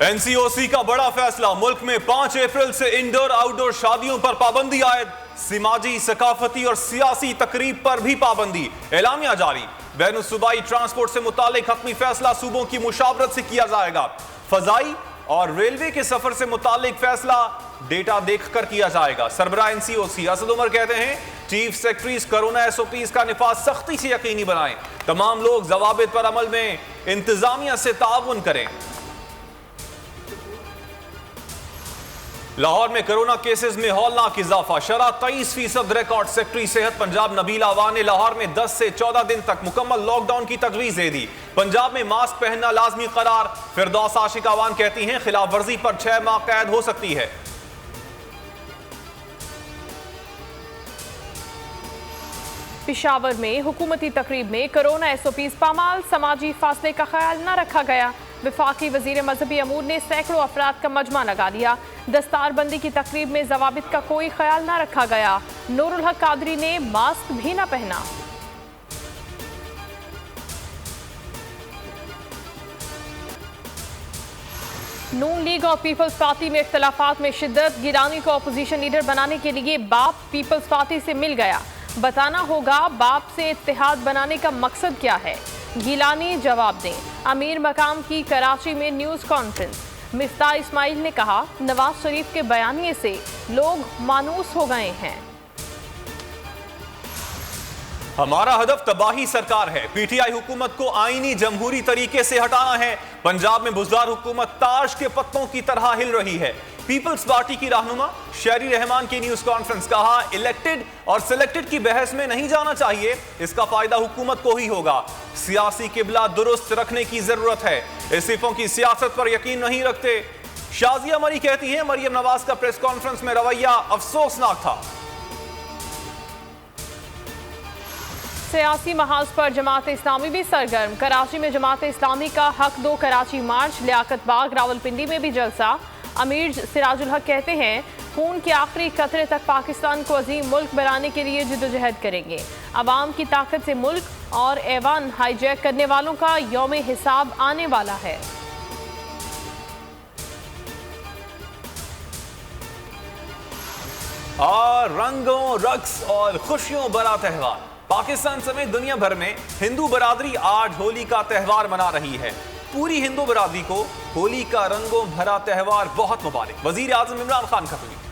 NCOC का बड़ा फैसला, मुल्क में 5 अप्रैल से इंडोर आउटडोर शादियों पर पाबंदी आयद, समाजी सकाफती और सियासी तकरीब पर भी पाबंदी, एलामिया जारी। बैनुल सूबाई ट्रांसपोर्ट से मुतालिक हतमी फैसला सूबों की मुशावरत से किया जाएगा। फजाई और रेलवे के सफर से मुतालिक फैसला डेटा देखकर किया जाएगा। सरबराह एनसीओसी असद उमर कहते हैं, चीफ सेक्रेटरीज कोरोना एसओपीज का निफाज सख्ती से यकीनी बनाएं, तमाम लोग जवाबित पर अमल में इंतजामिया से ताउन करें। लाहौर में कोरोना केसेस में हौलनाक इजाफा, शरह 23% रिकॉर्ड। सेक्रेटरी सेहत पंजाब नबील आवान ने लाहौर में 10 से 14 दिन तक मुकम्मल लॉकडाउन की तजवीज दे दी। पंजाब में मास्क पहनना लाजमी करार। फिरदौस आशिक आवान कहती हैं, खिलाफ वर्जी पर 6 माह कैद हो सकती है। पेशावर में हुकूमती तकरीब में कोरोना एसओपीज पामाल, समाजी फासले का ख्याल न रखा गया। वफाकी वजीर मजहबी अमूर ने सैकड़ों अफराद का मजमा लगा दिया। दस्तारबंदी की तकरीब में जवाबित का कोई ख्याल न रखा गया। नूरुल हक कादरी ने मास्क भी न पहना। नून लीग और पीपल्स पार्टी में इख्तलाफात में शिद्दत। गिलानी को अपोजिशन लीडर बनाने के लिए बाप पीपल्स पार्टी से मिल गया। बताना होगा बाप से इत्तेहाद बनाने का मकसद क्या है। गिलानी जवाब दें। अमीर मकाम की कराची में न्यूज़ कॉन्फ्रेंस। मिफ्ताह इस्माइल ने कहा, नवाज शरीफ के बयानिए से लोग मानूस हो गए हैं। हमारा हदफ तबाही सरकार है। पीटीआई हुकूमत को आईनी जमहूरी तरीके से हटाना है। पंजाब में बुज़दार हुकूमत ताश के पत्तों की तरह हिल रही है। पीपल्स पार्टी की रहनुमा शेरी रहमान की न्यूज कॉन्फ्रेंस, कहा, इलेक्टेड और सिलेक्टेड की बहस में नहीं जाना चाहिए, इसका फायदा हुकूमत को ही होगा। सियासी किबला दुरुस्त रखने की जरूरत है। इस्तीफों की सियासत पर यकीन नहीं रखते। शाजिया मरी कहती है, मरियम नवाज का प्रेस कॉन्फ्रेंस में रवैया अफसोसनाक था। सियासी महाज पर जमात इस्लामी भी सरगर्म। कराची में जमात इस्लामी का हक दो कराची मार्च, लियाकत बाग रावलपिंडी में भी जलसा। अमीर सिराजुल हक कहते हैं, खून के आखिरी कतरे तक पाकिस्तान को अजीम मुल्क बनाने के लिए जिद्दोजहद करेंगे। अवाम की ताकत से मुल्क और ऐवान हाईजैक करने वालों का यौम हिसाब आने वाला है। और रंगों, रक्स और खुशियों भरा त्यौहार। पाकिस्तान समेत दुनिया भर में हिंदू बरादरी आज होली का त्यौहार मना रही है। पूरी हिंदू बरादरी को होली का रंगों भरा त्यौहार बहुत मुबारक। वजीर आजम इमरान खान का ट्वीट।